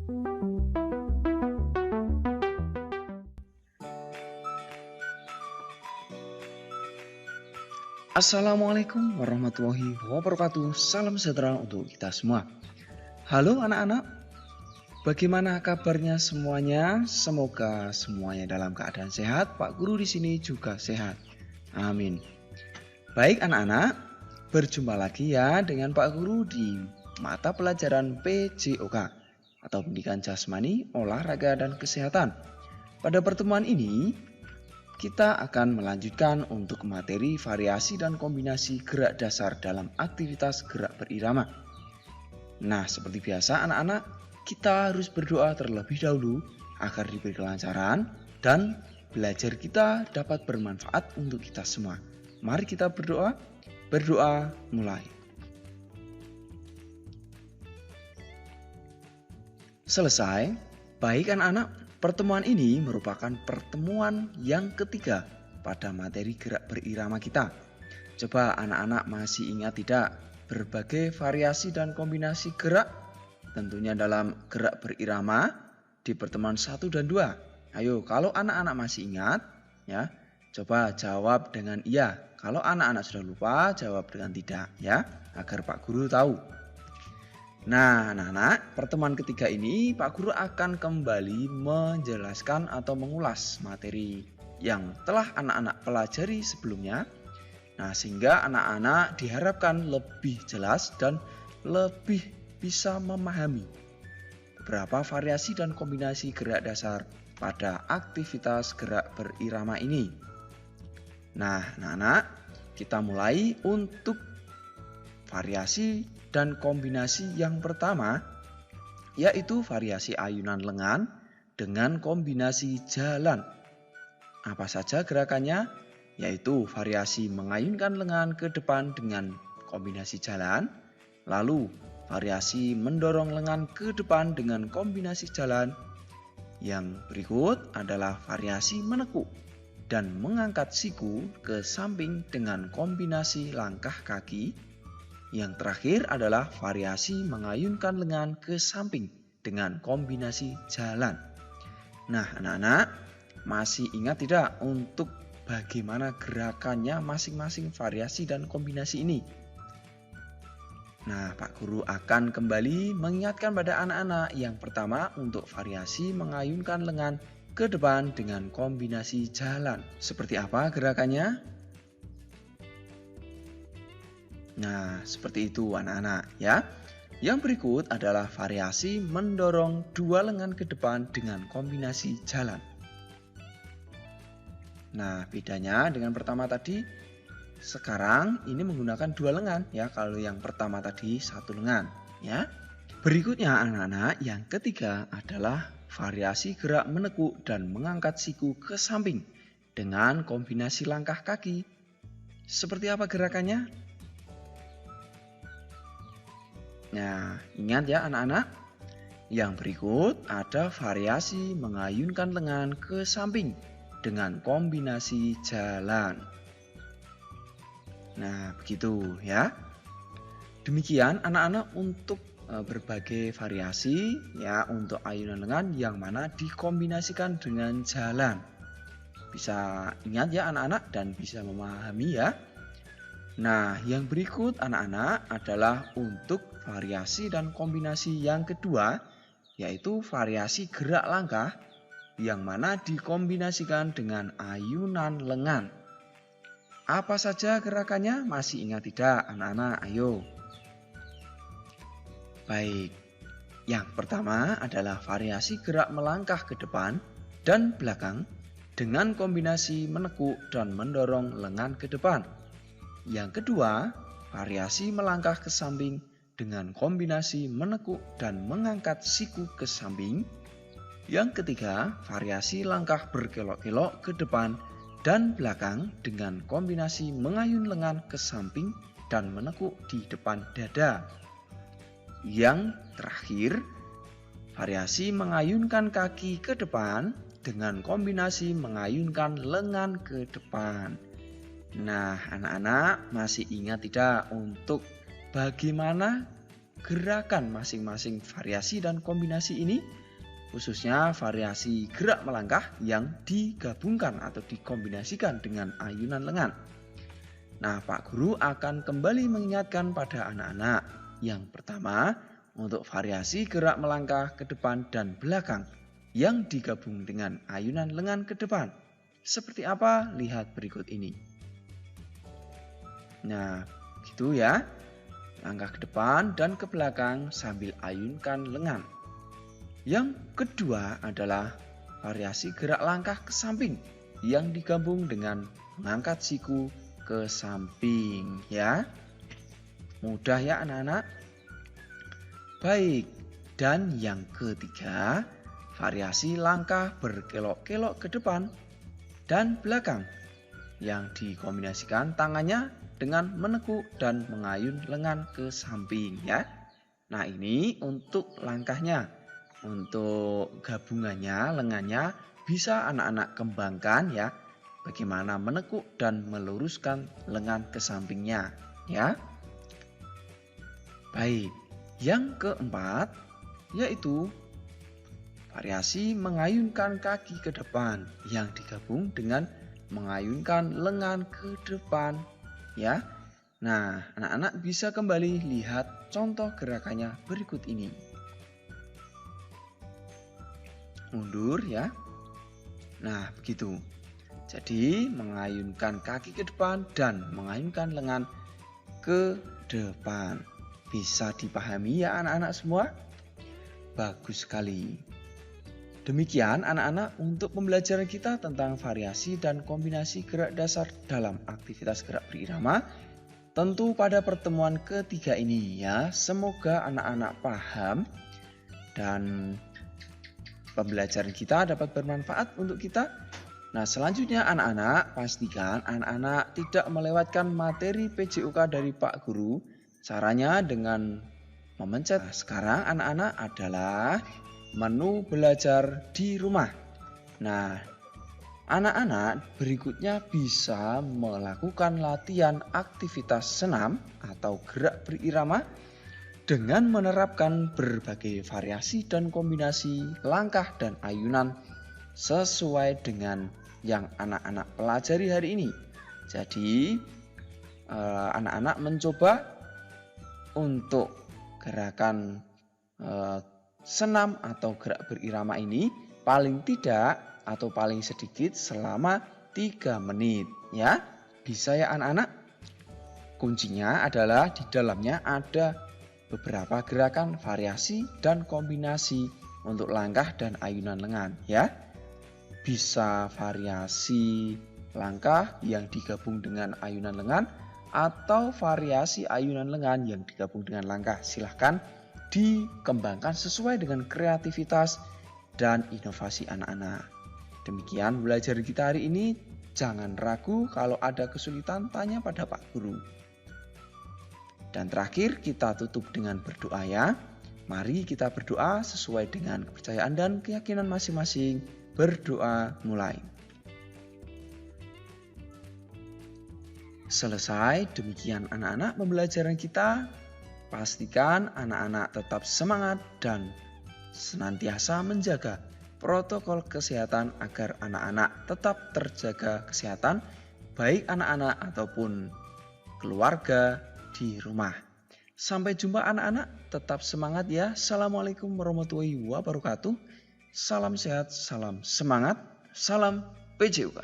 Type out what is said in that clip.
Assalamualaikum warahmatullahi wabarakatuh. Salam sejahtera untuk kita semua. Halo anak-anak, bagaimana kabarnya semuanya? Semoga semuanya dalam keadaan sehat. Pak Guru di sini juga sehat. Amin. Baik anak-anak, berjumpa lagi ya dengan Pak Guru di mata pelajaran PJOK atau Pendidikan Jasmani, Olahraga dan Kesehatan. Pada pertemuan ini, kita akan melanjutkan untuk materi variasi dan kombinasi gerak dasar dalam aktivitas gerak berirama. Nah, seperti biasa anak-anak, kita harus berdoa terlebih dahulu agar diberi kelancaran dan belajar kita dapat bermanfaat untuk kita semua. Mari kita berdoa. Berdoa mulai. Selesai. Baik anak-anak. Pertemuan ini merupakan pertemuan yang ketiga pada materi gerak berirama kita. Coba anak-anak masih ingat tidak berbagai variasi dan kombinasi gerak tentunya dalam gerak berirama di pertemuan 1 dan 2. Ayo kalau anak-anak masih ingat ya, coba jawab dengan iya. Kalau anak-anak sudah lupa jawab dengan tidak ya, agar Pak Guru tahu. Nah anak-anak, pertemuan ketiga ini Pak Guru akan kembali menjelaskan atau mengulas materi yang telah anak-anak pelajari sebelumnya. Nah sehingga anak-anak diharapkan lebih jelas dan lebih bisa memahami beberapa variasi dan kombinasi gerak dasar pada aktivitas gerak berirama ini. Nah anak-anak, kita mulai untuk variasi dan kombinasi yang pertama, yaitu variasi ayunan lengan dengan kombinasi jalan. Apa saja gerakannya? Yaitu variasi mengayunkan lengan ke depan dengan kombinasi jalan, lalu variasi mendorong lengan ke depan dengan kombinasi jalan. Yang berikut adalah variasi menekuk dan mengangkat siku ke samping dengan kombinasi langkah kaki. Yang terakhir adalah variasi mengayunkan lengan ke samping dengan kombinasi jalan. Nah anak-anak, masih ingat tidak untuk bagaimana gerakannya masing-masing variasi dan kombinasi ini? Nah Pak Guru akan kembali mengingatkan pada anak-anak yang pertama untuk variasi mengayunkan lengan ke depan dengan kombinasi jalan. Seperti apa gerakannya? Nah, seperti itu anak-anak ya. Yang berikut adalah variasi mendorong dua lengan ke depan dengan kombinasi jalan. Nah, bedanya dengan pertama tadi, sekarang ini menggunakan dua lengan ya. Kalau yang pertama tadi satu lengan ya. Berikutnya anak-anak, yang ketiga adalah variasi gerak menekuk dan mengangkat siku ke samping dengan kombinasi langkah kaki. Seperti apa gerakannya? Nah, ingat ya anak-anak. Yang berikut ada variasi mengayunkan lengan ke samping dengan kombinasi jalan. Nah, begitu ya. Demikian anak-anak untuk berbagai variasi ya untuk ayunan lengan yang mana dikombinasikan dengan jalan. Bisa ingat ya anak-anak dan bisa memahami ya. Nah, yang berikut anak-anak adalah untuk variasi dan kombinasi yang kedua, yaitu variasi gerak langkah yang mana dikombinasikan dengan ayunan lengan. Apa saja gerakannya? Masih ingat tidak anak-anak? Ayo. Baik, yang pertama adalah variasi gerak melangkah ke depan dan belakang dengan kombinasi menekuk dan mendorong lengan ke depan. Yang kedua, variasi melangkah ke samping dengan kombinasi menekuk dan mengangkat siku ke samping. Yang ketiga, variasi langkah berkelok-kelok ke depan dan belakang dengan kombinasi mengayun lengan ke samping dan menekuk di depan dada. Yang terakhir, variasi mengayunkan kaki ke depan dengan kombinasi mengayunkan lengan ke depan. Nah, anak-anak masih ingat tidak untuk bagaimana gerakan masing-masing variasi dan kombinasi ini, khususnya variasi gerak melangkah yang digabungkan atau dikombinasikan dengan ayunan lengan. Nah, Pak Guru akan kembali mengingatkan pada anak-anak. Yang pertama, untuk variasi gerak melangkah ke depan dan belakang yang digabung dengan ayunan lengan ke depan. Seperti apa? Lihat berikut ini. Nah, gitu ya. Langkah ke depan dan ke belakang sambil ayunkan lengan. Yang kedua adalah variasi gerak langkah ke samping yang digabung dengan mengangkat siku ke samping ya. Mudah ya anak-anak? Baik, dan yang ketiga, variasi langkah berkelok-kelok ke depan dan belakang yang dikombinasikan tangannya dengan menekuk dan mengayun lengan ke samping ya. Nah, ini untuk langkahnya. Untuk gabungannya, lengannya bisa anak-anak kembangkan ya. Bagaimana menekuk dan meluruskan lengan ke sampingnya ya. Baik, yang keempat yaitu variasi mengayunkan kaki ke depan yang digabung dengan mengayunkan lengan ke depan ya. Nah, anak-anak bisa kembali lihat contoh gerakannya berikut ini. Mundur ya. Nah, begitu. Jadi, mengayunkan kaki ke depan dan mengayunkan lengan ke depan. Bisa dipahami ya anak-anak semua? Bagus sekali. Demikian anak-anak untuk pembelajaran kita tentang variasi dan kombinasi gerak dasar dalam aktivitas gerak berirama. Tentu pada pertemuan ketiga ini ya, semoga anak-anak paham dan pembelajaran kita dapat bermanfaat untuk kita. Nah, selanjutnya anak-anak pastikan anak-anak tidak melewatkan materi PJOK dari Pak Guru. Caranya dengan memencet. Sekarang anak-anak adalah menu belajar di rumah. Nah, anak-anak berikutnya bisa melakukan latihan aktivitas senam atau gerak berirama dengan menerapkan berbagai variasi dan kombinasi langkah dan ayunan sesuai dengan yang anak-anak pelajari hari ini. Jadi, anak-anak mencoba untuk gerakan senam atau gerak berirama ini paling tidak atau paling sedikit selama 3 menit ya. Bisa ya anak-anak? Kuncinya adalah di dalamnya ada beberapa gerakan variasi dan kombinasi untuk langkah dan ayunan lengan ya. Bisa variasi langkah yang digabung dengan ayunan lengan atau variasi ayunan lengan yang digabung dengan langkah. Silahkan dikembangkan sesuai dengan kreativitas dan inovasi anak-anak. Demikian belajar kita hari ini. Jangan ragu kalau ada kesulitan tanya pada Pak Guru. Dan terakhir kita tutup dengan berdoa ya. Mari kita berdoa sesuai dengan kepercayaan dan keyakinan masing-masing. Berdoa mulai. Selesai, demikian anak-anak pembelajaran kita. Pastikan anak-anak tetap semangat dan senantiasa menjaga protokol kesehatan agar anak-anak tetap terjaga kesehatan, baik anak-anak ataupun keluarga di rumah. Sampai jumpa anak-anak, tetap semangat ya. Assalamualaikum warahmatullahi wabarakatuh. Salam sehat, salam semangat, salam PJOK.